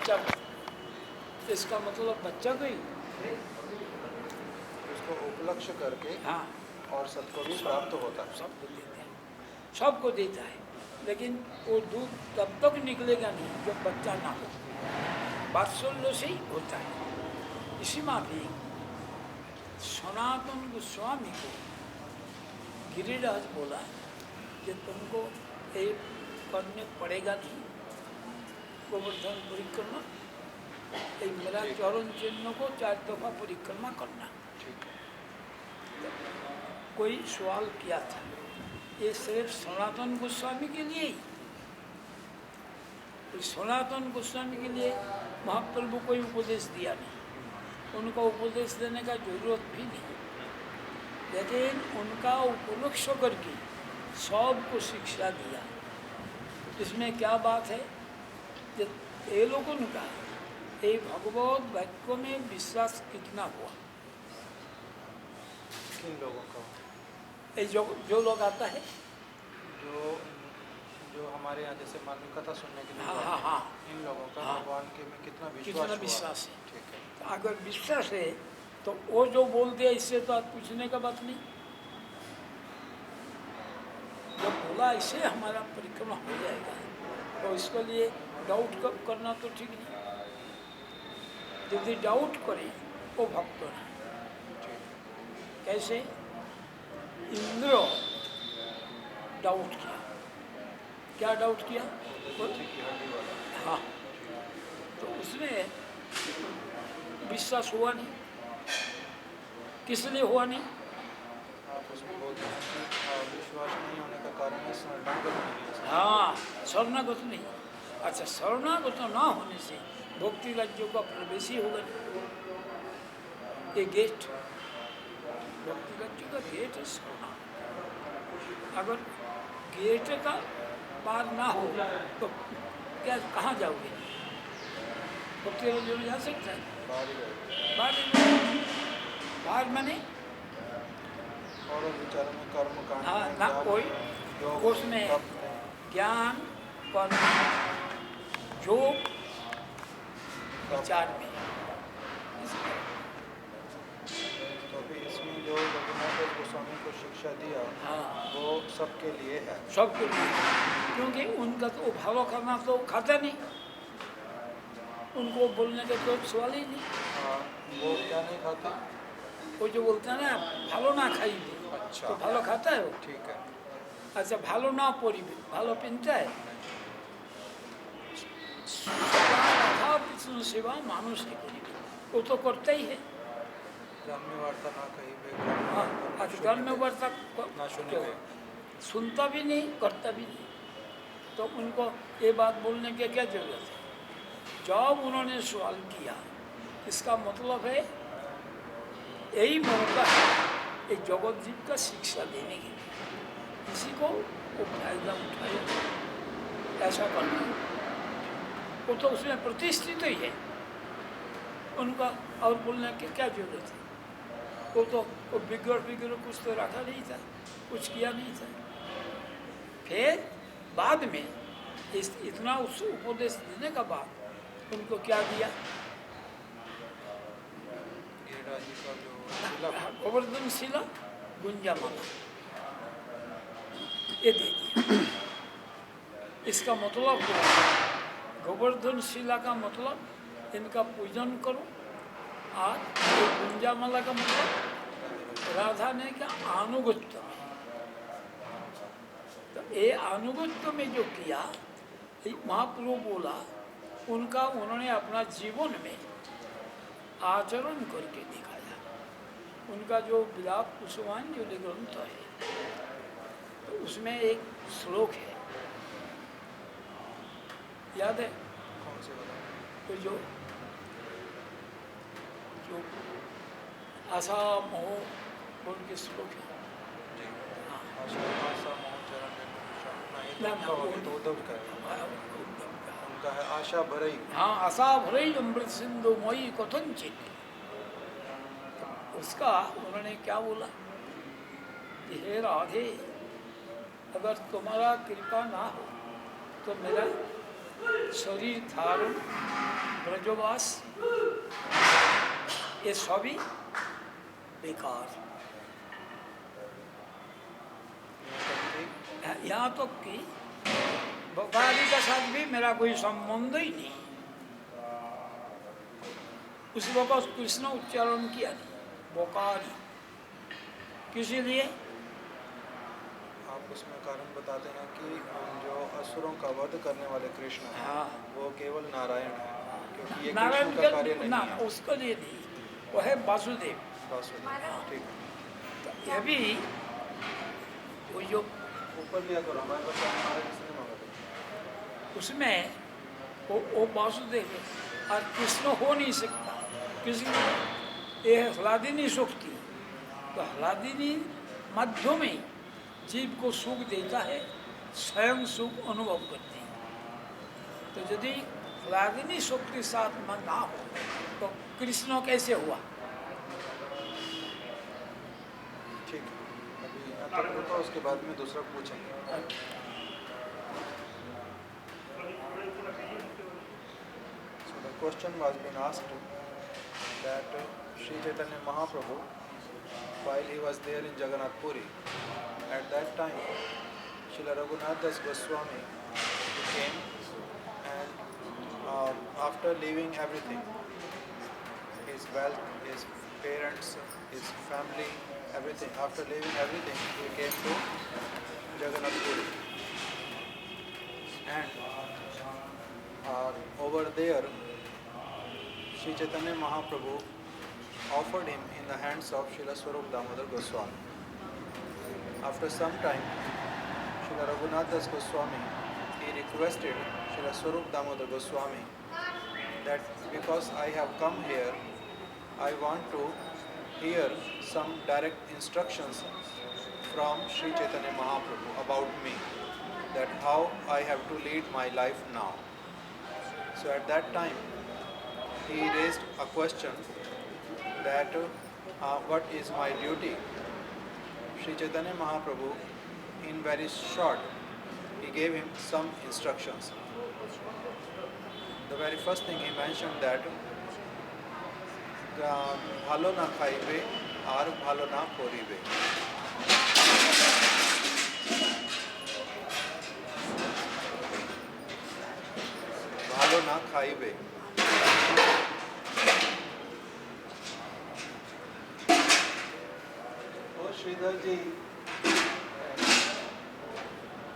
बच्चा को, इसका मतलब बच्चा को ही उसको उपलक्ष्य करके हाँ और सबको भी प्राप्त होता है। सबको देता है, सबको देता है, लेकिन वो दूध तब तक निकलेगा नहीं जब बच्चा ना हो, वात्सल्य से ही होता है। इसी में भी सनातन गोस्वामी को गिरिराज बोला कि तुमको एक करने पड़ेगा नहीं गोवर्धन परिक्रमा, एक मेरा चरण चिन्ह को 4 दफा परिक्रमा करना। कोई सवाल किया था, ये सिर्फ सनातन गोस्वामी के लिए ही, सनातन गोस्वामी के लिए महाप्रभु कोई उपदेश दिया नहीं, उनका उपदेश देने का जरूरत भी नहीं, लेकिन उनका उपलक्ष्य करके सबको शिक्षा दिया। इसमें क्या बात है कि ये लोगों का ये भगवत वाक्य में विश्वास कितना हुआ? किन लोगों का? ये जो लोग आता है, जो हमारे यहाँ जैसे मालूम कथा सुनने के लिए हाँ हाँ हाँ, इन लोगों का हाँ, भगवान के में कितना विश्वास है। ठीक है। तो अगर विश्वास है तो वो जो बोल दिया इससे तो आज पूछने का बात नहीं, जब बोला इससे हमारा परिक्रमा हो जाएगा तो इसके लिए डाउट करना तो ठीक नहीं। यदि डाउट करे वो भक्त नहीं। कैसे? इंद्र डाउट किया, क्या डाउट किया? हाँ, तो उसमें विश्वास हुआ नहीं। किस लिए हुआ नहीं? आप उसमें बोलते हैं कि विश्वास नहीं होने का कारण है शरणागत नहीं। हाँ, शरणागत नहीं। अच्छा, शरणागत ना होने से भक्ति राज्यों का प्रवेश ही होगा नहीं। ये गेट, भक्ति राज्यों का गेट है शरणागत। अगर गेट का पार ना हो तो क्या कहाँ जाओगे? भक्ति राज्यों में जा सकते हैं? बाहर माने और विचारों में कर्म कांड हाँ में ना ज्ञान, कोई योग, उसमें तप में, ज्ञान कर्म योग विचार में। तो अभी इसमें जो रघुनाथ गोस्वामी को शिक्षा दिया हाँ, वो सबके लिए है। सबके लिए, क्योंकि उनका तो भालो करना तो खाता नहीं, उनको बोलने का तो सवाल ही नहीं। हाँ, वो क्या नहीं खाते? वो जो बोलते हैं ना भालो ना खाई, अच्छा, तो भालो खाता है वो? ठीक है। अच्छा, भालो ना पड़ी भालो पीनता है? सेवा मानुष की करी वो तो करता ही है। ग्राम्य वार्ता ना कही हाँ, अच्छा, ग्राम्य वार्ता ना सुने सुनता भी नहीं, करता भी नहीं, तो उनको ये बात बोलने की क्या जरूरत है? जब उन्होंने सवाल किया, इसका मतलब है यही मौका है एक जगत जीव का शिक्षा देने के लिए, किसी को वो फायदा उठाए ऐसा करना, वो तो उसमें प्रतिष्ठित ही है उनका, और बोलने की क्या जरूरत है? वो तो वो बिगड़ कुछ तो रखा नहीं था, कुछ किया नहीं था। फिर बाद में इतना उस उपदेश देने का बाद उनको क्या दिया? गोवर्धन शिला गुंजा माला ये दे दिया। इसका मतलब क्या है? गोवर्धन शिला का मतलब इनका पूजन करो, और गुंजा माला का मतलब राधा ने का अनुगत्य। तो ये अनुगत्य में जो किया महाप्रभु बोला, उनका उन्होंने अपना जीवन में आचरण करके दिखाया। उनका जो विलाप कुसुमांजलि ग्रंथ है, तो उसमें एक श्लोक है, याद है? कौन से वाला? तो जो आशा मोह बोल के श्लोक है। उनका है आशा भरई। हाँ, आशा भरई अमृत सिंधु मोई कथनचित। उसका उन्होंने क्या बोला कि हे राधे, अगर तुम्हारा कृपा ना हो तो मेरा शरीर धारण ब्रजवास ये सभी बेकार। यहाँ तक कि बोकारी के साथ भी मेरा कोई संबंध ही नहीं। उस वक्त कृष्ण उच्चारण किया नहीं, बोकारी। किसी लिए आप उसमें कारण बताते हैं कि जो असुरों का वध करने वाले कृष्ण हैं, हाँ। वो केवल नारायण है, क्योंकि ये नारायण कृष्ण का कार्य के नहीं ना है। उसके लिए नहीं, वो है वासुदेव। वासुदेव, ठीक है। तो ये भी वो जो ऊपर लिया करो, हमारे पास हमारे किसने मांगा था? उसमें वो वासुदेव है और कृष्ण हो नहीं सकता। किसी ये ह्लादिनी सुख की, तो ह्लादिनी मध्य में जीव को सुख देता है, स्वयं सुख अनुभव करते हैं। तो यदि ह्लादिनी सुख के साथ मन ना हो तो कृष्ण कैसे हुआ? ठीक है, अभी यहाँ तक रुको, उसके बाद में दूसरा पूछेंगे। So the question was being asked that Sri Chaitanya Mahaprabhu, while he was there in Jagannath Puri, at that time Srila Raghunath Das Goswami came, and after leaving everything, his wealth, his parents, his family, everything, after leaving everything, he came to Jagannath Puri. And over there, Sri Chaitanya Mahaprabhu offered him in the hands of Srila Swarup Damodar Goswami. After some time, Srila Raghunath Das Goswami, he requested Srila Swarup Damodar Goswami that because I have come here, I want to hear some direct instructions from Sri Chaitanya Mahaprabhu about me, that how I have to lead my life now. So at that time, he raised a question that what is my duty? Sri Chaitanya Mahaprabhu, in very short, he gave him some instructions. The very first thing he mentioned that bhalo na khaibe ar bhalo na poribe. Bhalo na khaibe. Oh Sridhar ji,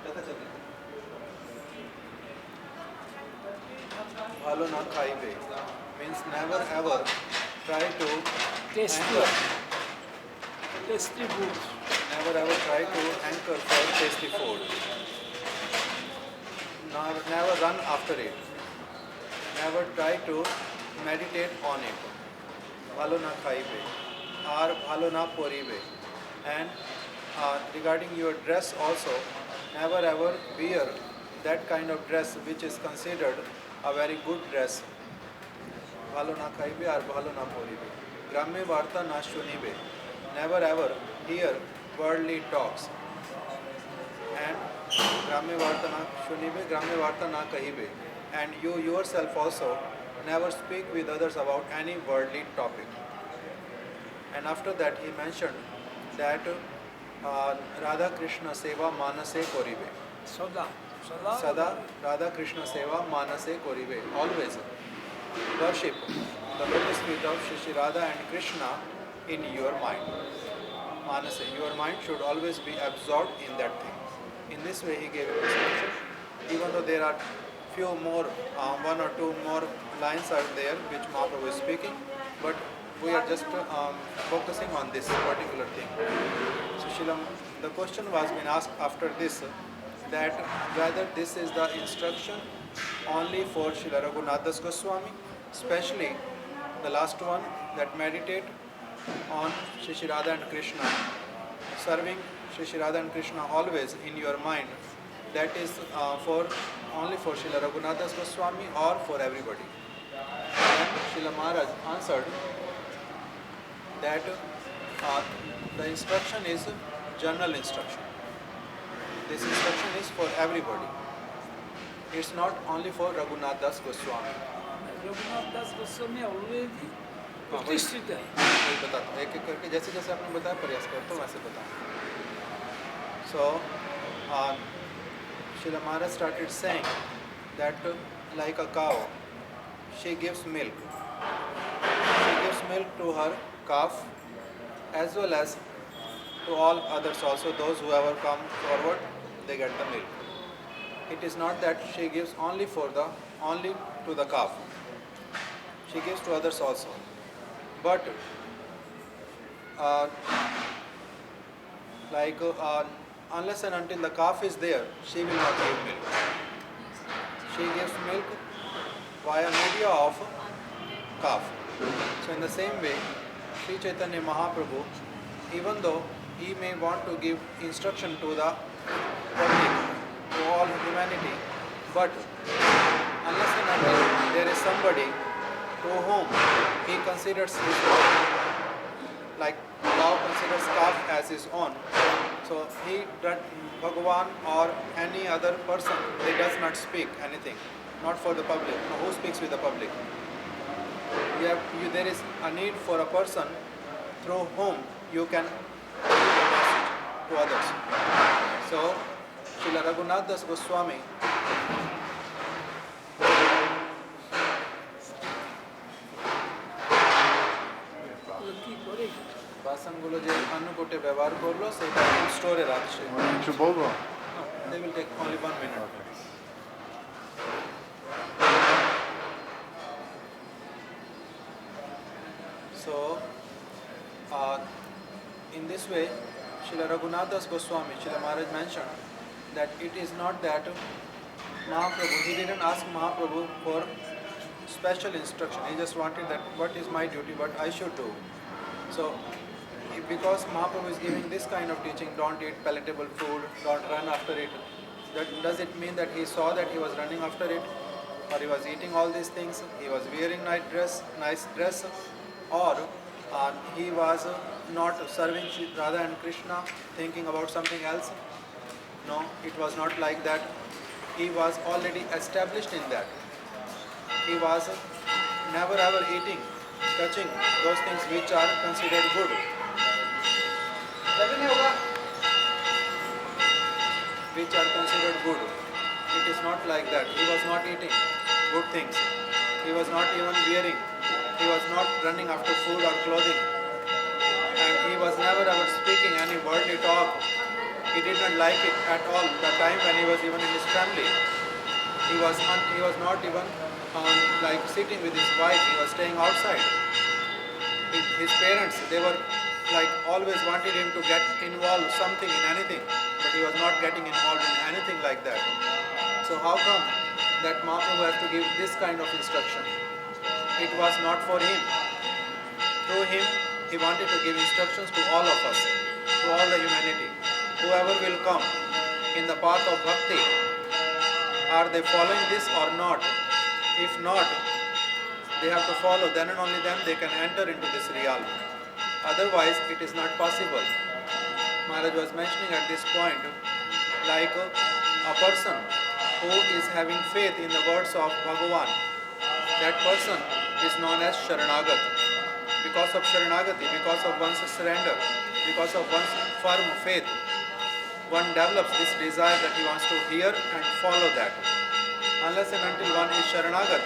कथा चल रही है। Bhalo na khaibe means never ever try to tasty anchor. food. Never ever try to anchor for tasty food. Never run after it. Never try to meditate on it. Bhalo na khaibe or bhalo na poribe. And regarding your dress also, never ever wear that kind of dress which is considered a very good dress. Bhalo na khaibe or bhalo na poribe. Gramme varta na shunibe. Never ever hear worldly talks. And gramme varta na shunibe, gramme varta na kahibe. And you yourself also never speak with others about any worldly topic. And after that he mentioned that Radha Krishna Seva Manase Koribe. Sada. Sada Radha Krishna Seva Manase Koribe. Always worship the lotus feet of Shri Radha and Krishna in your mind. Manase, your mind should always be absorbed in that thing. In this way he gave instruction. Even though there are few more, one or two more lines are there which Mahaprabhu is speaking, but we are just focusing on this particular thing. So Shilam, the question was been asked after this, that whether this is the instruction only for Srila Raghunath Das Goswami, especially the last one, that meditate on Shri Radha and Krishna, serving Shri Radha and Krishna always in your mind, that is for only for Srila Raghunath Das Goswami or for everybody. And Srila Maharaj answered that the instruction is general instruction. This instruction is for everybody. It's not only for Raghunath Das Goswami. Raghunath शास्त्र में already हाँ, वही। प्रतिष्ठित है। वही बताता हूँ एक एक करके, जैसे जैसे आपने बताया प्रयास करता हूँ वैसे बताऊँ. So, Srila Maharaj started saying that like a cow, she gives milk. She gives milk to her calf as well as to all others also. Those whoever come forward, they get the milk. It is not that she gives only to the calf. She gives to others also. But uh, unless and until the calf is there, she will not give milk. She gives milk via media of calf. So in the same way, Sri Chaitanya Mahaprabhu, even though he may want to give instruction to the public, to all humanity, but unless and until there is somebody to whom he considers his own, like cow considers calf as his own, so Bhagavan or any other person, they does not speak anything, not for the public. No, who speaks with the public? There is a need for a person through whom you can give a message to others. So, Srila Raghunath Das Goswami কি করে বাসনগুলো যে অন্নকূটে ব্যবহার করলো সেটা স্টোরে রাখছে. কিছু বলবো? They will take only 1 minute. So, in this way, Srila Raghunath Das Goswami, Srila Maharaj mentioned that it is not that Mahaprabhu, he didn't ask Mahaprabhu for special instruction. He just wanted that what is my duty, what I should do. So, because Mahaprabhu is giving this kind of teaching, don't eat palatable food, don't run after it, does it mean that he saw that he was running after it, or he was eating all these things, he was wearing nice dress, or he was not serving Shri Radha and Krishna, thinking about something else? No, it was not like that. He was already established in that. He was never ever eating, touching those things which are considered good. Which are considered good. It is not like that. He was not eating good things. He was not even wearing. He was not running after food or clothing. And he was never ever speaking any worldly talk. He did not like it at all. The time when he was even in his family, he was not even like sitting with his wife. He was staying outside. His parents, they were like always wanted him to get involved something in anything, but he was not getting involved in anything like that. So how come that Mahaprabhu has to give this kind of instruction? It was not for him. Through him, he wanted to give instructions to all of us, to all the humanity. Whoever will come in the path of bhakti, are they following this or not? If not, they have to follow, then and only then they can enter into this realm. Otherwise, it is not possible. Maharaj was mentioning at this point, like a person who is having faith in the words of Bhagavan, that person is known as Sharanagat. Because of Sharanagati, because of one's surrender, because of one's firm faith, one develops this desire that he wants to hear and follow that. Unless and until one is Sharanagat,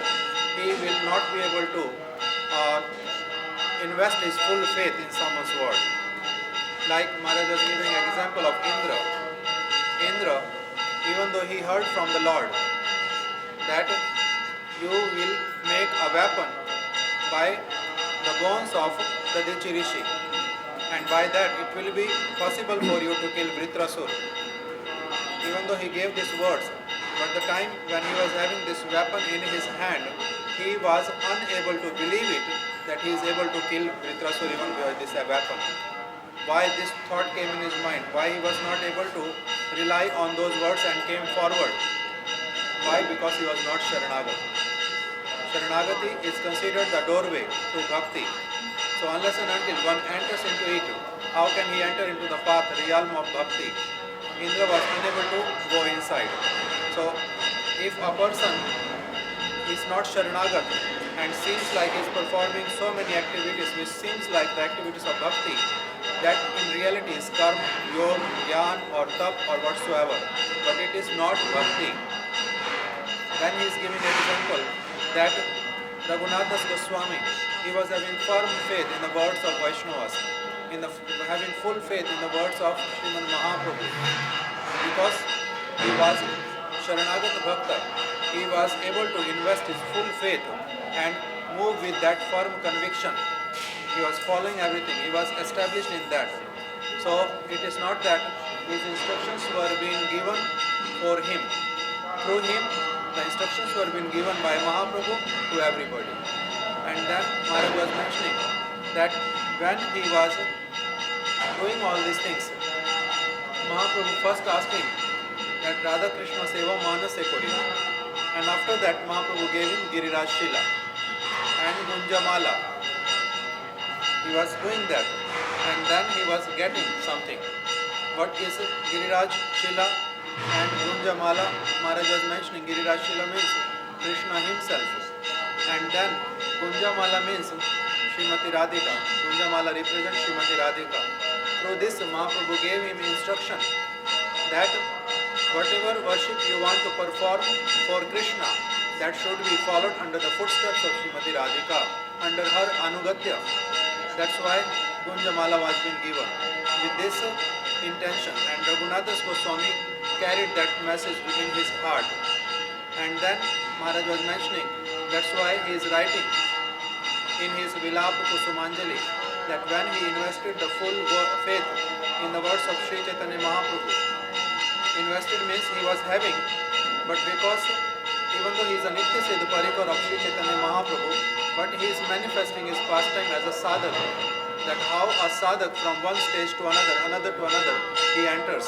he will not be able to invest his full faith in someone's word. Like Maharaj was giving an example of Indra. Indra, even though he heard from the Lord that you will make a weapon by the bones of the Dichi Rishi, and by that it will be possible for you to kill Vritrasur. Even though he gave these words, but the time when he was having this weapon in his hand, he was unable to believe it, that he is able to kill Vritrasur even with this weapon. Why this thought came in his mind? Why he was not able to rely on those words and came forward? Why? Because he was not Sharanagati. Sharanagati is considered the doorway to bhakti. So unless and until one enters into it, how can he enter into the path, the realm of bhakti? Indra was unable to go inside. So if a person is not Sharanagat and and seems like he's performing so many activities which seems like the activities of bhakti, that in reality is karma, yoga, jnana or tap or whatsoever, but it is not bhakti. Then he is giving an example that Raghunath Das Goswami, he was having firm faith in the words of Vaishnavas, having full faith in the words of Sriman Mahaprabhu, because he was Sharanagata Bhakta. He was able to invest his full faith and move with that firm conviction. He was following everything. He was established in that. So it is not that these instructions were being given for him. Through him, the instructions were being given by Mahaprabhu to everybody. And then Maharaj was mentioning that when he was doing all these things, Mahaprabhu first asked him that Radha Krishna Seva Manase Koriva. And after that Mahaprabhu gave him Giriraj Shila and Gunjamala. He was doing that and then he was getting something. What is Giriraj Shila and Gunjamala? Maharaj was mentioning Giriraj Shila means Krishna himself. And then Gunjamala means Srimati Radhika. Gunjamala represents Srimati Radhika. Through this Mahaprabhu gave him instruction that whatever worship you want to perform for Krishna, that should be followed under the footsteps of Srimati Radhika, under her Anugatya. That's why Gunjamala was being given with this intention. And Raghunath Das Goswami carried that message in his heart. And then Maharaj was mentioning, that's why he is writing in his Vilapa Kusumanjali that when he invested the full faith in the words of Sri Chaitanya Mahaprabhu, invested means he was having, but because even though he is a Nitya Siddha Parikar of Sri Chaitanya Mahaprabhu, but he is manifesting his pastime as a sadhak, that how a sadhak from one stage to another, another to another, he enters.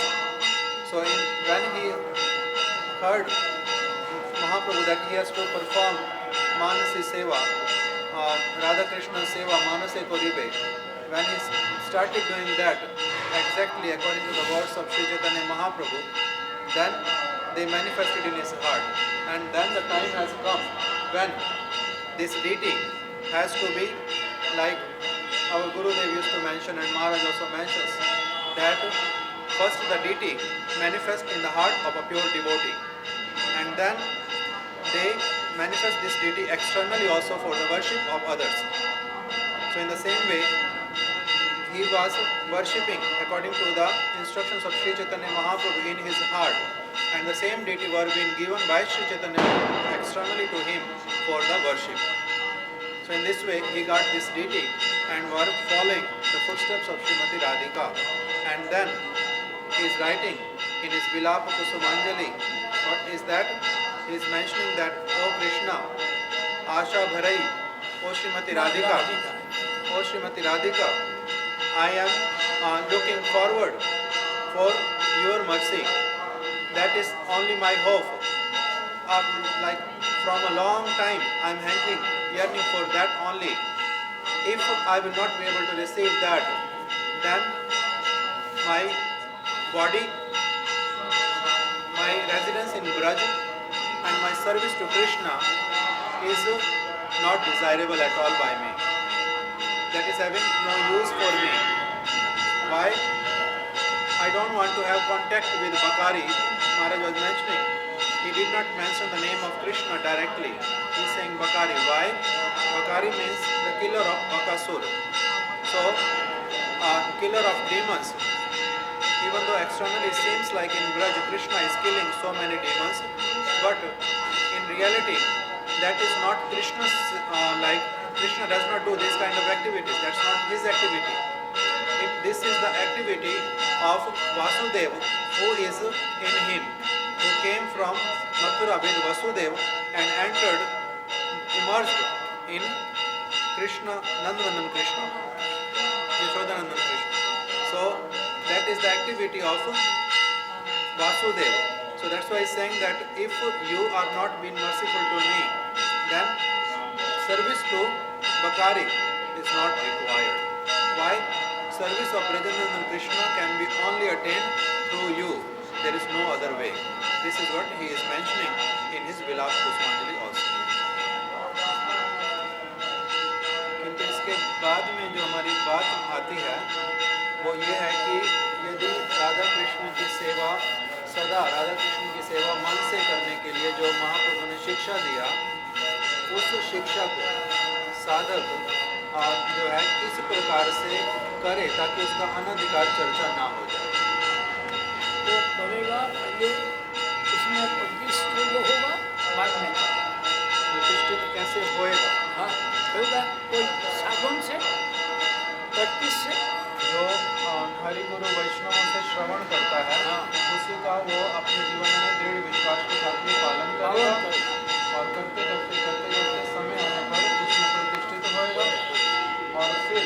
So when he heard Mahaprabhu that he has to perform Manasi Seva, Radha Krishna Seva, Manase Koribe, when he started doing that exactly according to the words of Sri Chaitanya Mahaprabhu, then they manifested in his heart. And then the time has come when this deity has to be like our Gurudev used to mention and Maharaj also mentions, that first the deity manifests in the heart of a pure devotee, and then they manifest this deity externally also for the worship of others. So in the same way, he was worshipping according to the instructions of Sri Chaitanya Mahaprabhu in his heart, and the same deity were being given by Sri Chaitanya externally to him for the worship. So in this way he got this deity and were following the footsteps of Srimati Radhika. And then he is writing in his Vilapa Kusumanjali, what is that? He is mentioning that, O Krishna, Asha Bharai, O Srimati Radhika, O Srimati Radhika, I am looking forward for your mercy. That is only my hope. Like from a long time I am hankering, yearning for that only. If I will not be able to receive that, then my body, my residence in Braj and my service to Krishna is not desirable at all by me. That is having no use for me. Why? I don't want to have contact with Bakari. Maharaj was mentioning, he did not mention the name of Krishna directly. He is saying Bakari. Why? Bakari means the killer of Bakasur. So, killer of demons. Even though externally it seems like in Braj Krishna is killing so many demons, but in reality that is not Krishna's, like Krishna does not do this kind of activities. That's not his activity. This is the activity of Vasudeva, who is in him, who came from Mathura with Vasudeva and entered, immersed in Krishna, Nandanandan Krishna, Yashodanandan Krishna. So that is the activity of Vasudeva. So that's why he's saying that if you are not being merciful to me, then service to Bakari is not required. Why? Service of Brajanandan Krishna can be only attained through you. There is no other way. This is what he is mentioning in his Vilapa Kusumanjali also. प्राप्ति है वो ये है कि यदि राधा कृष्ण की सेवा सदा राधा कृष्ण की सेवा मन से करने के लिए जो महाप्रभु ने शिक्षा दिया उस शिक्षा को साधक जो है इस प्रकार से करे ताकि उसका अनधिकार चर्चा ना हो जाए। वो करेगा पहले, उसमें प्रतिष्ठित होगा, बाद में प्रतिष्ठित कैसे होएगा? हाँ होगा, कोई साधन से, प्रैक्टिस से। जो हरि गुरु वैष्णवों से श्रवण करता है हाँ। उसी का वो अपने जीवन में दृढ़ विश्वास के साथ में पालन करेगा और करते करते समय आने पर उसमें प्रतिष्ठित होएगा और फिर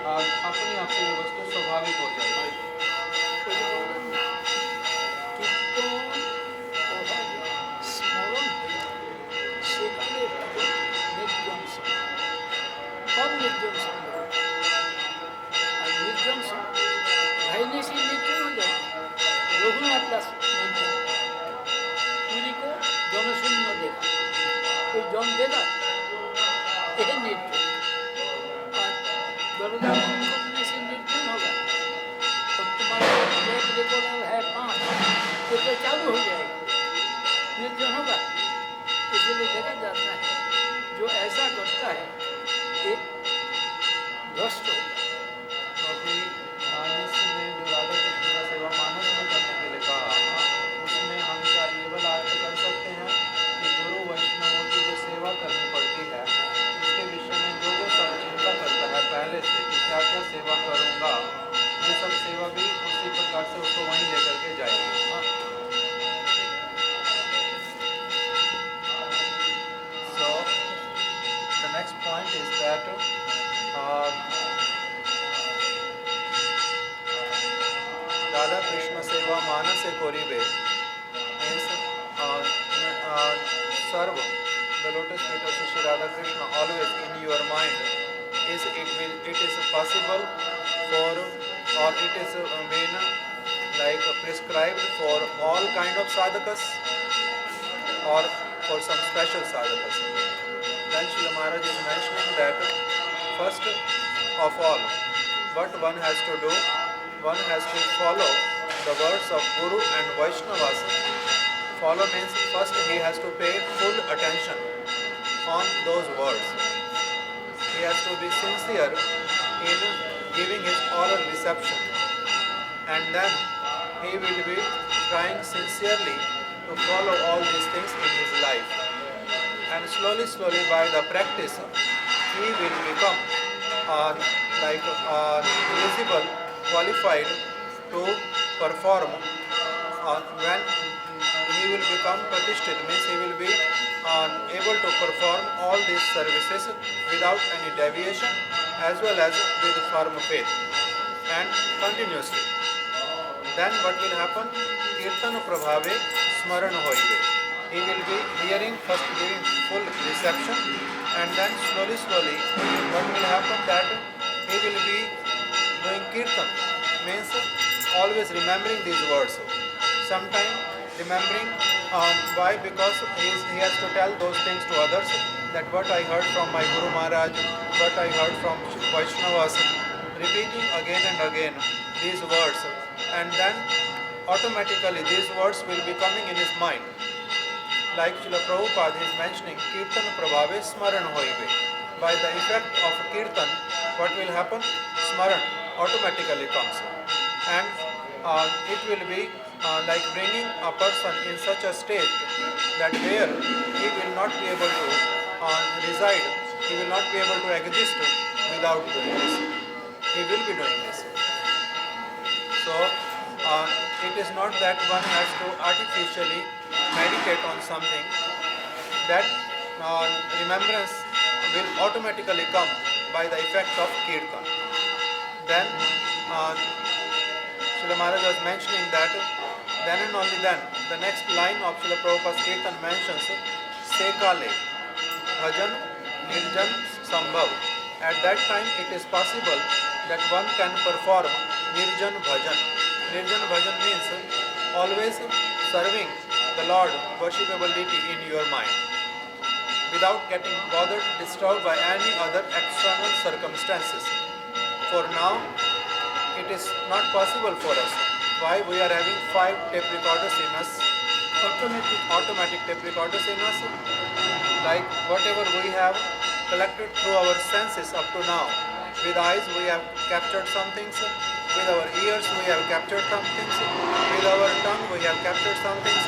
अपने आप से ये वस्तु स्वाभाविक हो जाएगी। स्मरण সেখানে নির্জন কম নির্জন সংগ্রহ আর নির্জন भाईने से निर्जन हो जाए। रघुनाथ दास निर्जन, पूरी को जनशून्य देखा, कोई जन देगा यह निर्जन। और वृंदावन करने से निर्जन होगा तो तुम्हारा एक रेगुलर है 5 ये तो चालू हो जाएगा, निर्जन होगा। इसलिए देखा जाता है जो ऐसा करता है ये भ्रष्ट होगा। अभी मानस में जो राधा कृष्ण का सेवा मानस में करने के लिए कहा उसमें हम क्या केवल अर्थ कर सकते हैं कि गुरु वैष्णवों की जो सेवा करनी पड़ती है उसके विषय में जो सब चिंता करता है पहले से कि क्या क्या सेवा करूँगा, ये सब सेवा भी उसी प्रकार से उसको वहीं लेकर के जाएगी। So the next point is that Radha Krishna Seva Manase Koribe means serve the lotus feet of Shri Radha Krishna always in your mind. It is possible for or it is been like prescribed for all kind of sadhakas or for some special sadhakas. Then Srila Maharaj is mentioning that first of all what one has to do, one has to follow the words of Guru and Vaishnavas. Follow means first he has to pay full attention on those words. He has to be sincere in giving his oral reception, and then he will be trying sincerely to follow all these things in his life. And slowly by the practice, he will become eligible, qualified to perform. When he will become pratishthat, means he will be able to perform all these services without any deviation as well as with firm faith and continuously. Then what will happen? Kirtan prabhave smaran hoive. He will be hearing, first giving full reception, and then slowly what will happen that he will be doing kirtan, means always remembering these words. Sometime remembering why? Because he has to tell those things to others, that what I heard from my Guru Maharaj, what I heard from Vaishnavas, repeating again and again these words, and then automatically these words will be coming in his mind. Like Srila Prabhupada is mentioning, Kirtan Prabhave Smaran Hoive. By the effect of Kirtan, what will happen? Smaran automatically comes. And it will be like bringing a person in such a state that where he will not be able to reside, he will not be able to exist without doing this. He will be doing this. So, it is not that one has to artificially meditate on something. That remembrance will automatically come by the effect of Kirtan. Then, Srila Maharaj was mentioning that then and only then, the next line of Srila Prabhupada's Kirtan mentions Sekale, Bhajan, Nirjan, Sambhav. At that time, it is possible that one can perform Nirjan Bhajan. Nirjan Bhajan means always serving the Lord, worshipable deity in your mind, without getting bothered, disturbed by any other external circumstances. For now, it is not possible for us. Why? We are having 5 tape recorders in us, automatic tape recorders in us. Like whatever we have collected through our senses up to now. With eyes we have captured some things, with our ears we have captured some things, with our tongue we have captured some things.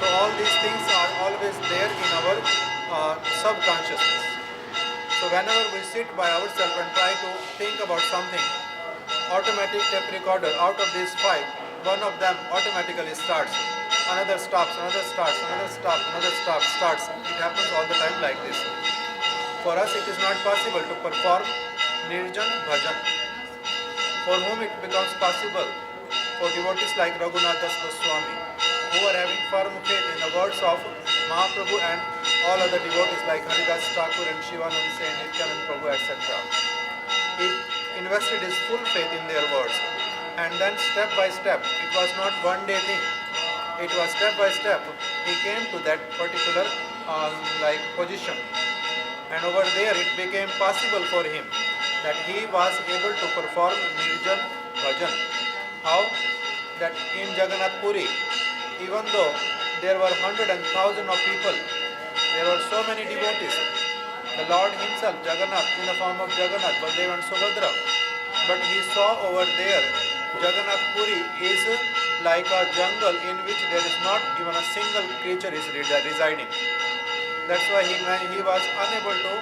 So all these things are always there in our subconsciousness. So whenever we sit by ourselves and try to think about something, automatic tape recorder, out of these 5, one of them automatically starts, another stops, another starts, another stops, another stops, starts. It happens all the time like this. For us it is not possible to perform Nirjan Bhajan. For whom it becomes possible, for devotees like Raghunath Das Goswami, who are having firm faith in the words of Mahaprabhu and all other devotees like Haridas Thakur and Shivanand Sen, Nityanand Prabhu, etc. He invested his full faith in their words, and then step by step, it was not one day thing, it was step by step, he came to that particular position, and over there it became possible for him that he was able to perform Nirjan Bhajan. How? That in Jagannath Puri, even though there were hundreds and thousands of people, there were so many devotees, the Lord himself, Jagannath, in the form of Jagannath, Baldev and Subhadra. But he saw over there, Jagannath Puri is like a jungle in which there is not even a single creature is residing. That's why he was unable to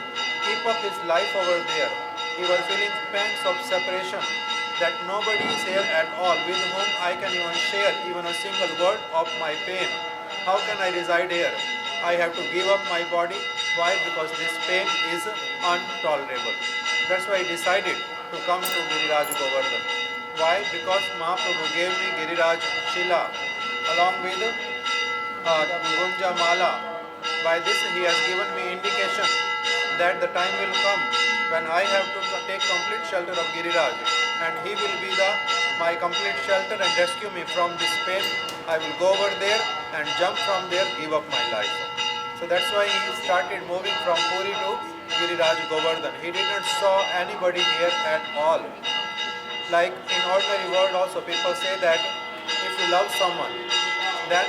keep up his life over there. He was feeling pangs of separation, that nobody is here at all with whom I can even share even a single word of my pain. How can I reside here? I have to give up my body. Why? Because this pain is intolerable. That's why I decided to come to Giriraj Govardhan. Why? Because Mahaprabhu gave me Giriraj Shila along with Gunja Mala. By this he has given me indication that the time will come when I have to take complete shelter of Giriraj, and he will be my complete shelter and rescue me from this pain. I will go over there and jump from there, give up my life. So that's why he started moving from Puri to Giriraj Govardhan. He did not saw anybody here at all. Like in ordinary world also, people say that if you love someone, then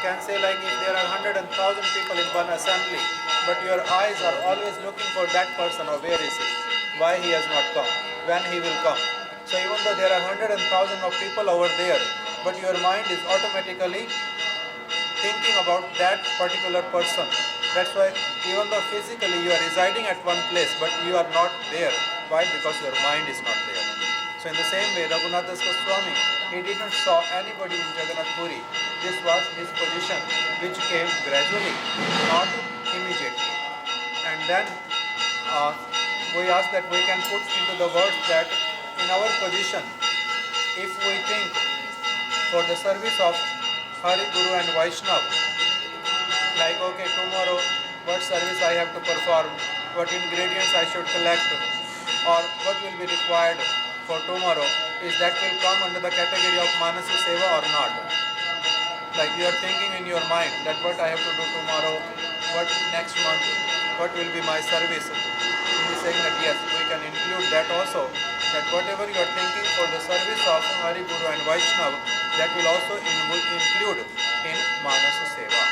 can say like if there are 100,000 people in one assembly, but your eyes are always looking for that person, or where is he? Why he has not come? When he will come? So even though there are 100,000 of people over there, but your mind is automatically thinking about that particular person. That's why even though physically you are residing at one place, but you are not there. Why? Because your mind is not there. So in the same way, Raghunath Das Goswami, he did not saw anybody in Jagannath Puri. This was his position, which came gradually, not immediately. And then we ask that we can put into the words that in our position, if we think for the service of Hari, Guru and Vaishnav, like okay, tomorrow what service I have to perform, what ingredients I should collect, or what will be required for tomorrow, is that will come under the category of Manasi Seva or not? Like you are thinking in your mind that what I have to do tomorrow, what next month, what will be my service. He is saying that yes, we can include that also, that whatever you are thinking for the service of Hari, Guru and Vaishnav, that will also include in Manasa Seva.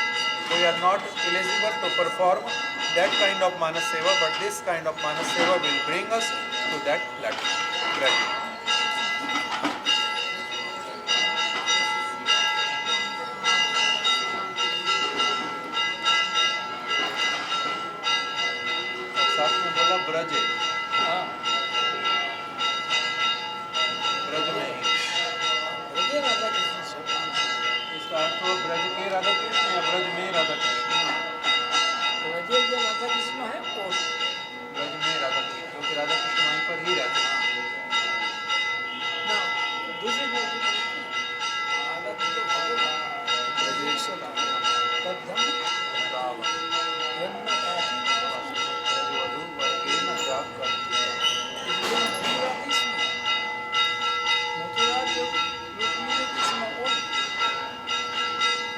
We are not eligible to perform that kind of Manas Seva, but this kind of Manas Seva will bring us to that level. Gradually. साथ में बोला ब्रज है, हाँ, ब्रज में ही। ब्रज राधा कृष्ण सब इसका अर्थ हो ब्रज के राधा कृष्ण या ब्रज में राधा कृष्ण? ब्रज जो राधा कृष्ण है वो ब्रज में राधा कृष्ण, क्योंकि राधा कृष्ण वहीं पर ही रहते हैं। ना दूसरी ब्रज राधा कृष्ण भगवान ब्रजेश्वर तद्धम रावण ब्रह्म ब्रजवधू वर्गेण जाप करती है। इसलिए मथुरा कृष्ण, मथुरा जो रुक्मिणी कृष्ण और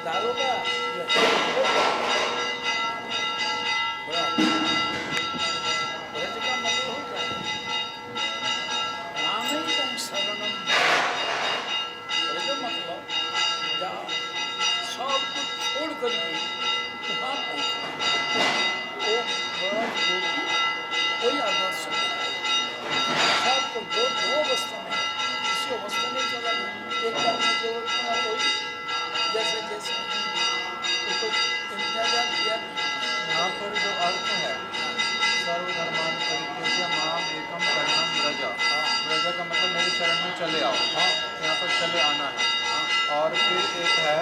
दारोगा बड़ा अर्थ है सर्वधर्मान परित्यज्य माम एकम शरणम व्रज। व्रज का मतलब मेरी शरण में चले आओ, यहाँ पर चले आना है। और फिर एक है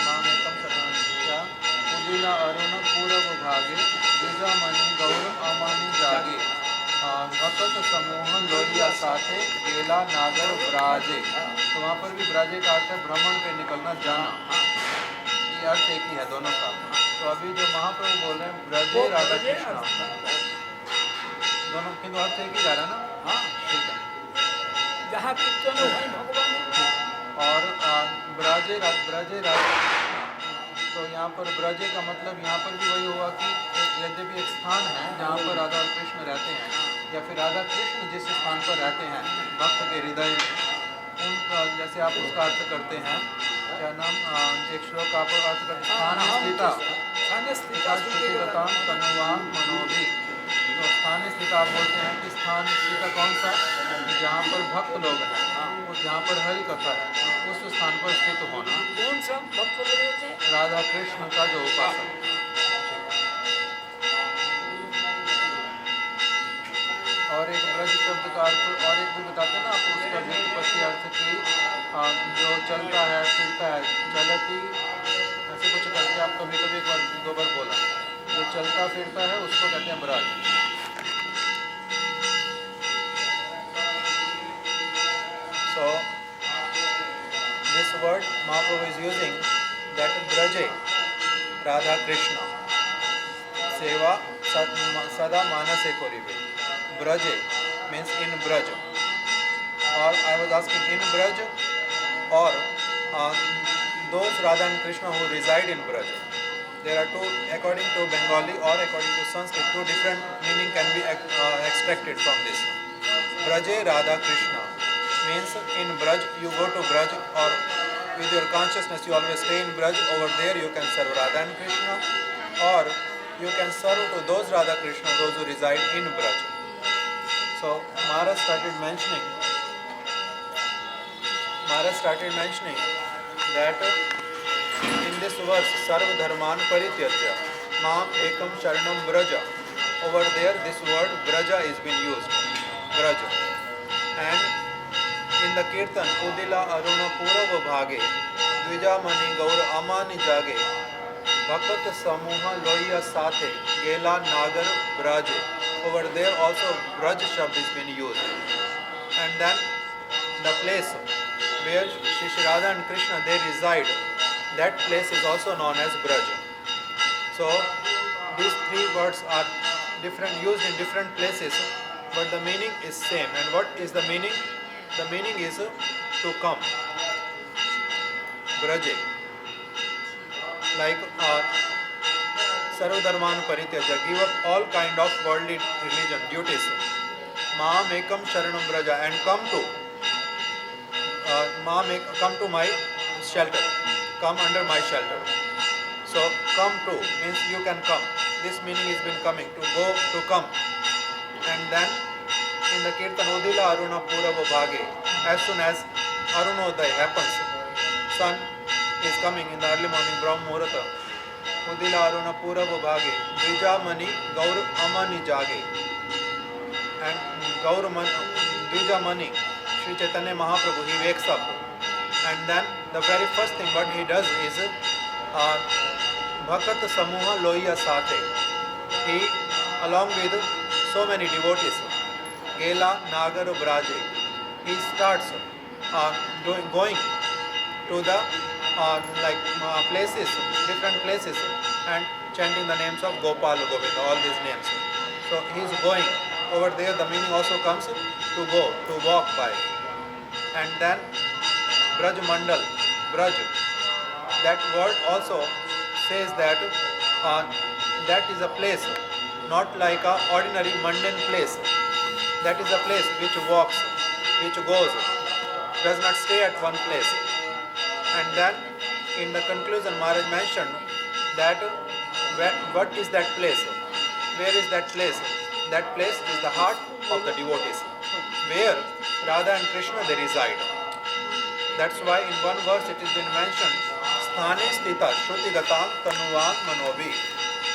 माम एकम शरणम क्या उदिला अरुण पूर्व भागे द्विजमणि गौर अमानि जागे भक्त समूह लोहिया साथे गेला नागर ब्राजे। तो वहाँ पर भी ब्राजे का अर्थ है भ्रमण पे निकलना, जाना। ये अर्थ एक ही है दोनों का। तो अभी जो महाप्रभु बोल रहे हैं ब्रजे राधा कृष्णा, दोनों किंतु अर्थ एक ही जा रहा है ना। हाँ, ठीक है। जहाँ कीर्तन है वहीं भगवान है। और ब्रजे राधा कृष्णा, तो यहाँ पर ब्रजे का मतलब यहाँ पर भी वही हुआ कि यद्यपि एक स्थान है जहाँ पर राधा और कृष्ण रहते हैं, या फिर राधा कृष्ण जिस स्थान पर रहते हैं भक्त के हृदय में, उनका जैसे आप उसका अर्थ करते हैं, क्या नाम, एक श्लोक आप अर्थ करते स्थान स्थिता श्रुतिगताम तनुवान मनोभी। तो स्थान स्थित आप बोलते हैं कि स्थान स्थित कौन सा, जहाँ पर भक्त लोग हैं, उस जहाँ पर हरि कथा है उस स्थान पर स्थित होना। कौन सा भक्त लोग होते हैं? राधा कृष्ण का जो उपासक। और एक ब्रज शब्द का अर्थ और एक भी बताते हैं ना आप, उसका व्युत्पत्ति अर्थ की जो चलता है फिरता है, चलती ऐसे कुछ करके आप कभी कभी एक बार दो बार बोला, जो चलता फिरता है उसको कहते हैं Braj. So this word Mahaprabhu is using, that braje Radha Krishna seva sada manase koribe. Braje means in Braj, or I was asking in Braj or those Radha and Krishna who reside in Braj. There are two, according to Bengali or according to Sanskrit, two different meaning can be extracted from this. Braje Radha Krishna means in Braj, you go to Braj, or with your consciousness you always stay in Braj. Over there you can serve Radha and Krishna, or you can serve to those Radha Krishna, those who reside in Braj. So Maharaj started mentioning that in this verse, Sarva Dharman Parityajya Mam Ekam Sharanam Braja. Over there, this word Braja is being used. Braja. And in the Kirtan, Udila Aruna Purav Bhage, Dvija Mani Gaur Amani Jage, Bhakat Samuha Loya Sathe, Gela Nagar Braje. Over there also Braj Shabd is being used. And then the place where Shri Radha and Krishna they reside, that place is also known as Braj. So these three words are different, used in different places, but the meaning is same. And what is the meaning? The meaning is to come. Braje. Like Sarva Dharman Parityajya, give up all kind of worldly religion, duties. Maam Ekam Sharanam Braja, and come to my shelter, come under my shelter. So come to means you can come. This meaning has been coming, to go, to come. And then in the Kirtan, Udila Aruna Purava Bhage, as soon as Arunodaya happens, sun is coming in the early morning, Brahma Muhurta, Udila Aruna Purava Bhage, Dvija Mani Gaur Amani Jage. And Dvija Mani, Sri Chaitanya Mahaprabhu, he wakes up. And then the very first thing what he does is Bhakat Samuha Loya Sathe. He, along with so many devotees, Gela Nagar Braje, he starts going to the places, different places, and chanting the names of Gopal, Govinda, all these names. So he is going over there. The meaning also comes to go, to walk by. And then Braj Mandal, Braj, that word also says that that is a place, not like a ordinary mundane place. That is a place which walks, which goes, does not stay at one place. And then in the conclusion, Maharaj mentioned that what is that place? Where is that place? That place is the heart of the devotees, where Radha and Krishna they reside. That's why in one verse it has been mentioned, Sthane Sthita Shruti Gatam Tanuvan Manovi.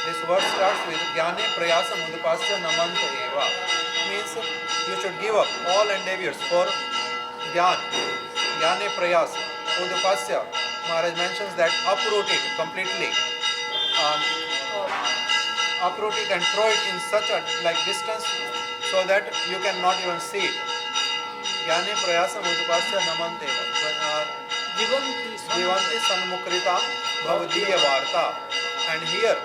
This verse starts with Jnane Prayasam Udupasya Namanta Eva. Means you should give up all endeavors for Jnana. Jnane Prayas Udupasya. Maharaj mentions that uproot it completely. Uproot it and throw it in such a distance so that you cannot even see it. Jnane Prayasam Udupasya Namanta Eva. Jivanti Sanmukrita Bhavadiya Varta. And here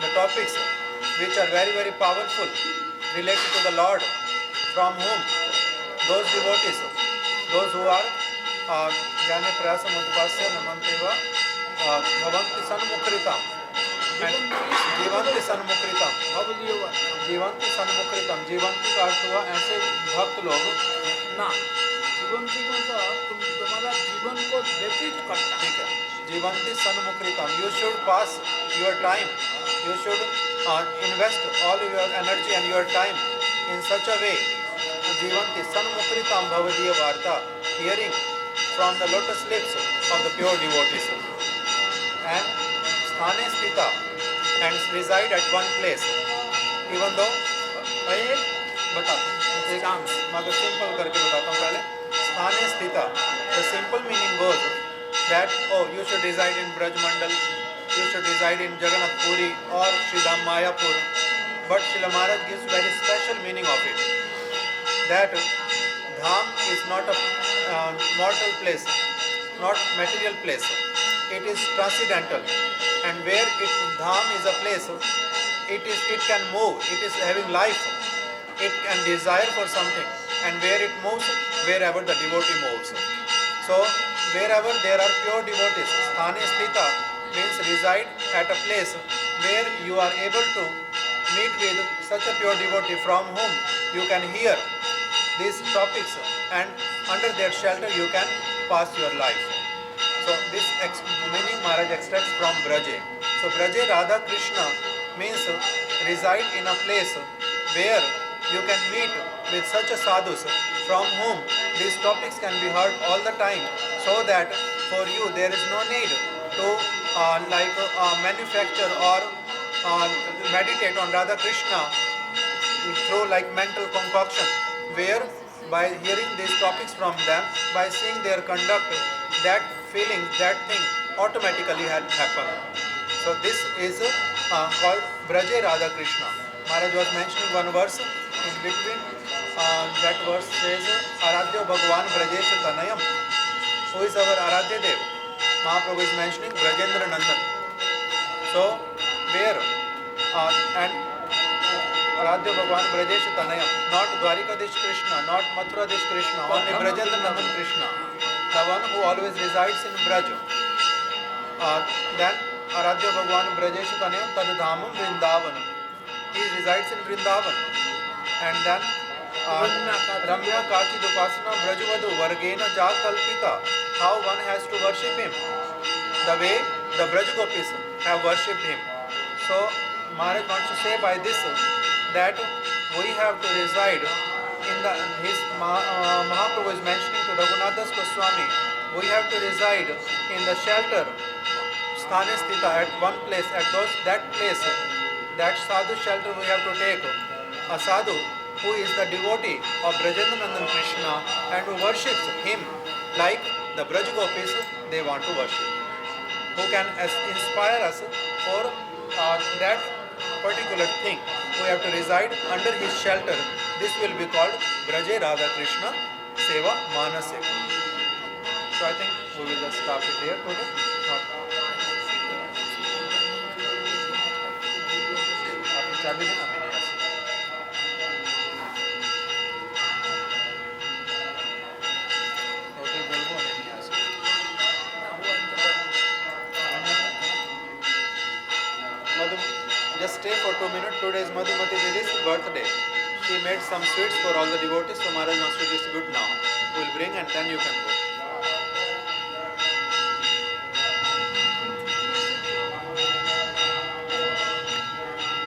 the topics which are very very powerful related to the Lord, from whom those devotees, those who are Jnane Prayasam Udupasya Namanteva Bhavanti Sanmukritam and Jivanti Sanmukritam. जीवंती सन्मुखरितम. जीवंती का अर्थ हुआ ऐसे भक्त लोग ना, जीवंती को तुम्हारा जीवन को व्यतीत करता. ठीक है. जीवंती सन्मुखरितम. You should pass your time. You should invest all your energy and your time in such a way. Jivanti Sanmukritam Bhavadiya Varta. Hearing from the lotus lips of the pure devotees. And Sthane Sthita. And reside at one place. Even though बता मैं simple करके बताता हूँ पहले. स्थाने स्थिता. The simple meaning goes that you should reside in Braj Mandal, you should reside in Jagannath Puri or Sridham Mayapur. But Srila Maharaj gives very special meaning of it. That Dham is not a mortal place, not material place. It is transcendental. And where Dham is a place, it can move, it is having life, it can desire for something, and where it moves, wherever the devotee moves. So wherever there are pure devotees, Sthane Sthita means reside at a place where you are able to meet with such a pure devotee from whom you can hear these topics, and under their shelter you can pass your life. So this meaning Maharaj extracts from Braje. So Braje Radha Krishna means reside in a place where you can meet with such a sadhus from whom these topics can be heard all the time, so that for you there is no need to manufacture or meditate on Radha Krishna through mental concoction, where by hearing these topics from them, by seeing their conduct, that feeling, that thing automatically happen. So this is called Braje Radha Krishna. Maharaj was mentioning one verse in between. That verse says, Aradhya Bhagwan Brajesh Tanayam. Who is our Aradhya Dev? Mahaprabhu is mentioning Brajendra Nandan. So where and Aradhya Bhagwan Brajesh Tanayam, not Dwarikadish Krishna, not Mathuradish Krishna, only Brajendra Nandan Krishna, the one who always resides in Braj. Then Aradhya Bhagwan Brajesh Tanayam Tad Dhamam Vrindavan. He resides in Vrindavan. And then Ramya Kachi Dupasana Brajavadu Vargena Ja Kalpita. How one has to worship him. The way the Braj Gopis have worshipped him. So Maharaj wants to say by this that we have to reside in Mahaprabhu is mentioning to Raghunathas Goswami, we have to reside in the shelter, Sthane Sthita, at one place, at that place, that sadhu shelter we have to take. A sadhu who is the devotee of Brajendra Nandan Krishna and who worships him like the Braj Gopis they want to worship. Who can inspire us for that particular thing. We have to reside under his shelter. This will be called Braje Radha Krishna Seva Manase. So I think we will just stop it here today. आपने चाबी देना मैंने यहाँ से. Okay बोलबो नहीं यहाँ से. Madhu, just stay for 2 minutes. Today is Madhumati Didi's birthday. She made some sweets for all the devotees, so Maharaj wants to distribute now. We'll bring and then you can go.